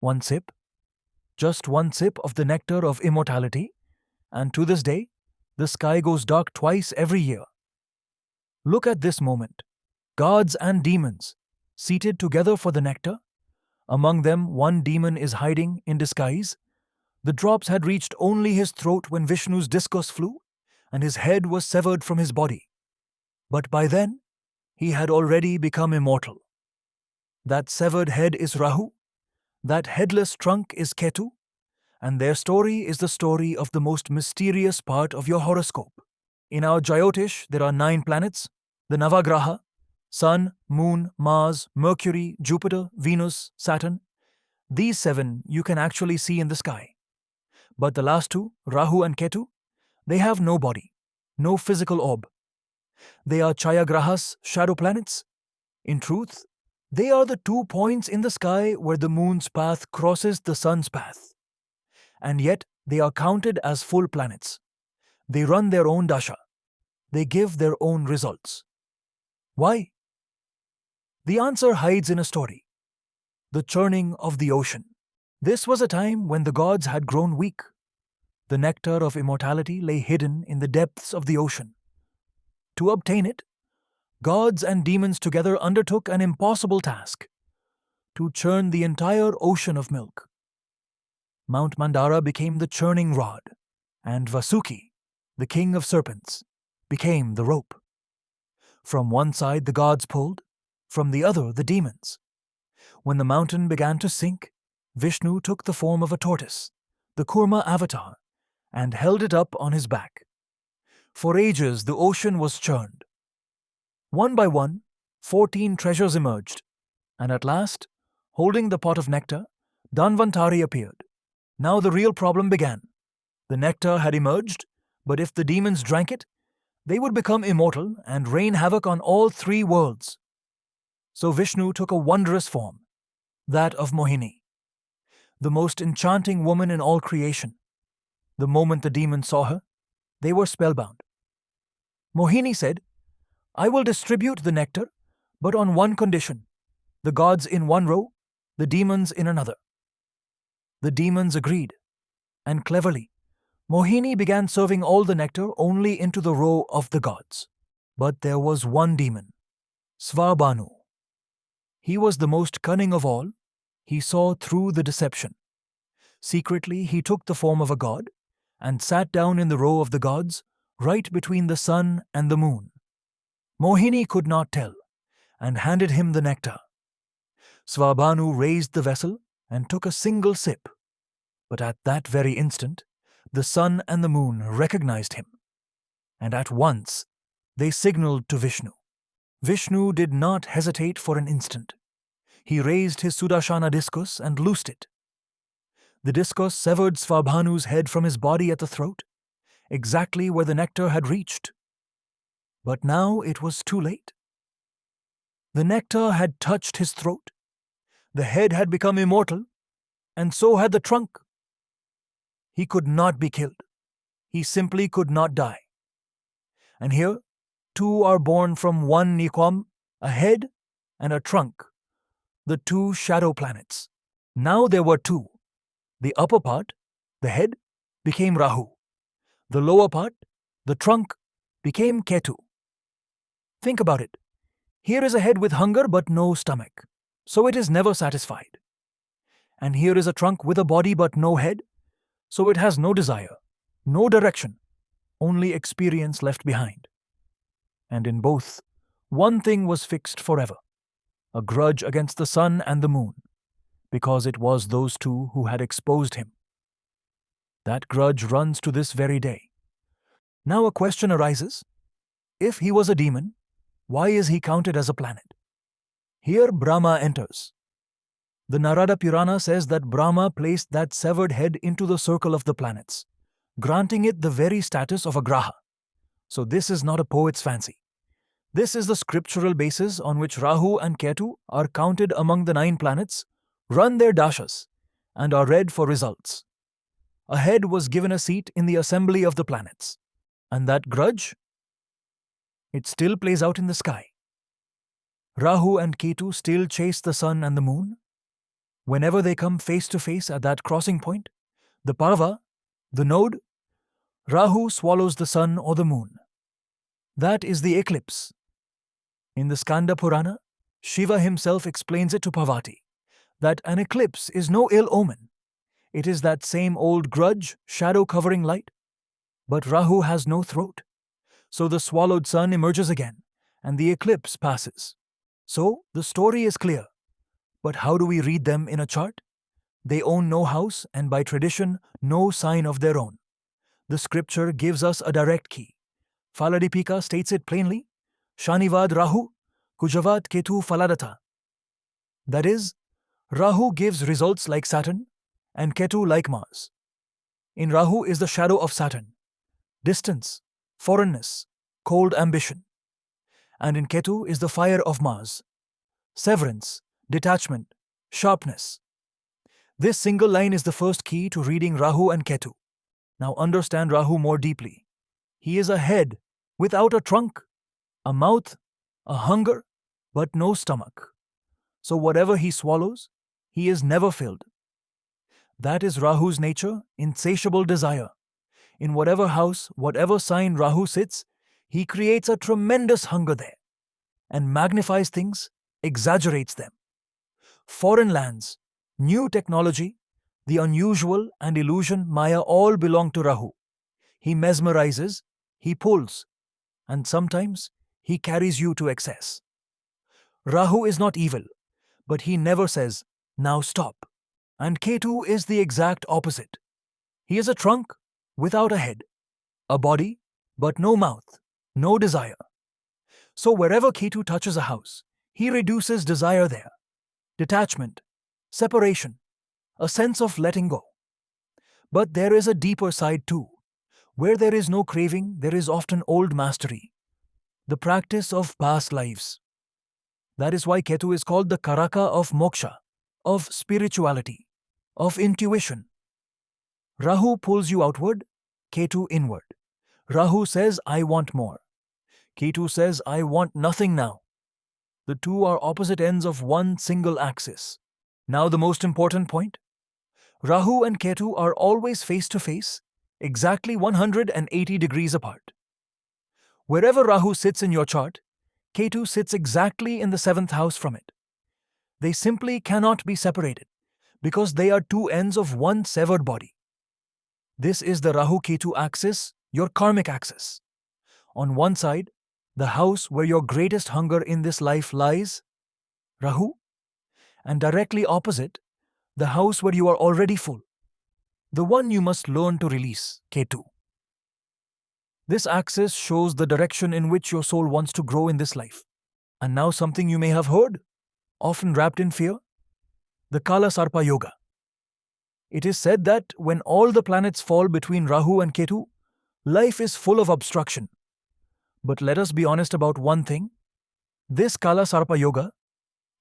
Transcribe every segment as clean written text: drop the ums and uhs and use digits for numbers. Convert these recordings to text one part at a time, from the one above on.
One sip, just one sip of the nectar of immortality, and to this day, the sky goes dark twice every year. Look at this moment. Gods and demons, seated together for the nectar. Among them, one demon is hiding in disguise. The drops had reached only his throat when Vishnu's discus flew, and his head was severed from his body. But by then, he had already become immortal. That severed head is Rahu, that headless trunk is Ketu, and their story is the story of the most mysterious part of your horoscope. In our Jyotish, there are 9 planets, the Navagraha, Sun, Moon, Mars, Mercury, Jupiter, Venus, Saturn. These 7 you can actually see in the sky. But the last 2, Rahu and Ketu, they have no body, no physical orb. They are Chayagrahas, shadow planets. In truth, they are the 2 points in the sky where the moon's path crosses the sun's path. And yet, they are counted as full planets. They run their own dasha. They give their own results. Why? The answer hides in a story. The churning of the ocean. This was a time when the gods had grown weak. The nectar of immortality lay hidden in the depths of the ocean. To obtain it, gods and demons together undertook an impossible task: to churn the entire ocean of milk. Mount Mandara became the churning rod, and Vasuki, the king of serpents, became the rope. From one side the gods pulled, from the other the demons. When the mountain began to sink, Vishnu took the form of a tortoise, the Kurma avatar, and held it up on his back. For ages the ocean was churned. One by one, 14 treasures emerged, and at last, holding the pot of nectar, Dhanvantari appeared. Now the real problem began. The nectar had emerged, but if the demons drank it, they would become immortal and rain havoc on all 3 worlds. So Vishnu took a wondrous form, that of Mohini, the most enchanting woman in all creation. The moment the demons saw her, they were spellbound. Mohini said, "I will distribute the nectar, but on one condition: the gods in one row, the demons in another." The demons agreed, and cleverly, Mohini began serving all the nectar only into the row of the gods. But there was one demon, Svarbhanu. He was the most cunning of all. He saw through the deception. Secretly, he took the form of a god and sat down in the row of the gods, right between the sun and the moon. Mohini could not tell, and handed him the nectar. Svarbhanu raised the vessel and took a single sip. But at that very instant, the sun and the moon recognized him, and at once they signaled to Vishnu. Vishnu did not hesitate for an instant. He raised his Sudarshana discus and loosed it. The discus severed Svarbhanu's head from his body at the throat, exactly where the nectar had reached. But now it was too late. The nectar had touched his throat, the head had become immortal, and so had the trunk. He could not be killed. He simply could not die. And here, 2 are born from one Nikwam, a head and a trunk, the 2 shadow planets. Now there were 2. The upper part, the head, became Rahu. The lower part, the trunk, became Ketu. Think about it. Here is a head with hunger but no stomach, so it is never satisfied. And here is a trunk with a body but no head, so it has no desire, no direction, only experience left behind. And in both, one thing was fixed forever: a grudge against the sun and the moon, because it was those 2 who had exposed him. That grudge runs to this very day. Now a question arises: if he was a demon, why is he counted as a planet? Here Brahma enters. The Narada Purana says that Brahma placed that severed head into the circle of the planets, granting it the very status of a graha. So this is not a poet's fancy. This is the scriptural basis on which Rahu and Ketu are counted among the 9 planets, run their dashas, and are read for results. A head was given a seat in the assembly of the planets. And that grudge? It still plays out in the sky. Rahu and Ketu still chase the sun and the moon. Whenever they come face to face at that crossing point, the parva, the node, Rahu swallows the sun or the moon. That is the eclipse. In the Skanda Purana, Shiva himself explains it to Parvati, that an eclipse is no ill omen. It is that same old grudge, shadow covering light. But Rahu has no throat. So the swallowed sun emerges again, and the eclipse passes. So the story is clear. But how do we read them in a chart? They own no house and by tradition no sign of their own. The scripture gives us a direct key. Faladipika states it plainly, Shanivad Rahu, Kujavad Ketu Faladata. That is, Rahu gives results like Saturn and Ketu like Mars. In Rahu is the shadow of Saturn, distance, foreignness, cold ambition. And in Ketu is the fire of Mars, severance, detachment, sharpness. This single line is the first key to reading Rahu and Ketu. Now understand Rahu more deeply. He is a head without a trunk, a mouth, a hunger, but no stomach. So whatever he swallows, he is never filled. That is Rahu's nature, insatiable desire. In whatever house, whatever sign Rahu sits, he creates a tremendous hunger there and magnifies things, exaggerates them. Foreign lands, new technology, the unusual and illusion, Maya all belong to Rahu. He mesmerizes, he pulls, and sometimes he carries you to excess. Rahu is not evil, but he never says, now stop. And Ketu is the exact opposite. He is a trunk without a head, a body, but no mouth, no desire. So wherever Ketu touches a house, he reduces desire there. Detachment, separation, a sense of letting go. But there is a deeper side too. Where there is no craving, there is often old mastery, the practice of past lives. That is why Ketu is called the Karaka of moksha, of spirituality, of intuition. Rahu pulls you outward, Ketu inward. Rahu says, I want more. Ketu says, I want nothing now. The two are opposite ends of one single axis. Now the most important point. Rahu and Ketu are always face to face, exactly 180 degrees apart. Wherever Rahu sits in your chart, Ketu sits exactly in the 7th house from it. They simply cannot be separated because they are two ends of one severed body. This is the Rahu-Ketu axis, your karmic axis. On one side, the house where your greatest hunger in this life lies, Rahu, and directly opposite, the house where you are already full, the one you must learn to release, Ketu. This axis shows the direction in which your soul wants to grow in this life. And now something you may have heard, often wrapped in fear, the Kala Sarpa Yoga. It is said that when all the planets fall between Rahu and Ketu, life is full of obstruction. But let us be honest about one thing. This Kala Sarpa Yoga,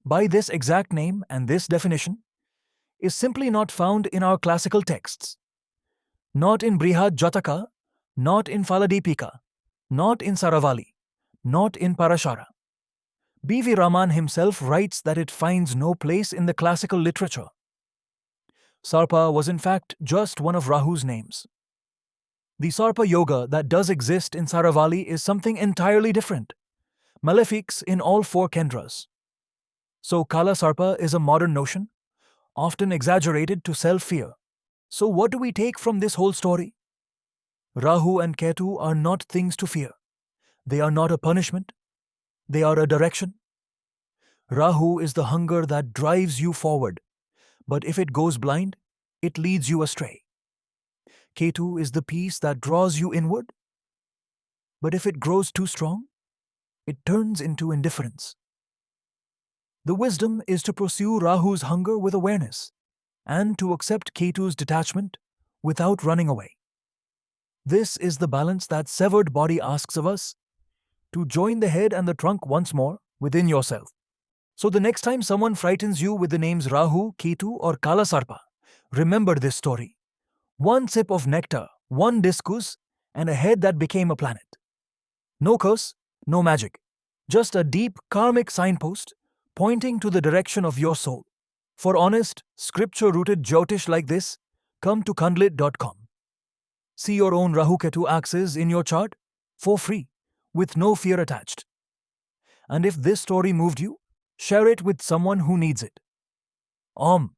by this exact name and this definition, is simply not found in our classical texts. Not in Brihad Jataka, not in Faladipika, not in Saravali, not in Parashara. B.V. Raman himself writes that it finds no place in the classical literature. Sarpa was in fact just one of Rahu's names. The Sarpa Yoga that does exist in Saravali is something entirely different. Malefics in all 4 kendras. So Kala Sarpa is a modern notion, often exaggerated to sell fear. So what do we take from this whole story? Rahu and Ketu are not things to fear. They are not a punishment. They are a direction. Rahu is the hunger that drives you forward, but if it goes blind, it leads you astray. Ketu is the peace that draws you inward, but if it grows too strong, it turns into indifference. The wisdom is to pursue Rahu's hunger with awareness and to accept Ketu's detachment without running away. This is the balance that severed body asks of us, to join the head and the trunk once more within yourself. So the next time someone frightens you with the names Rahu, Ketu or Kala Sarpa, remember this story. One sip of nectar, one discus, and a head that became a planet. No curse, no magic. Just a deep karmic signpost pointing to the direction of your soul. For honest, scripture-rooted Jyotish like this, come to Kundlit.com. See your own Rahu Ketu axes in your chart for free, with no fear attached. And if this story moved you, share it with someone who needs it. Om.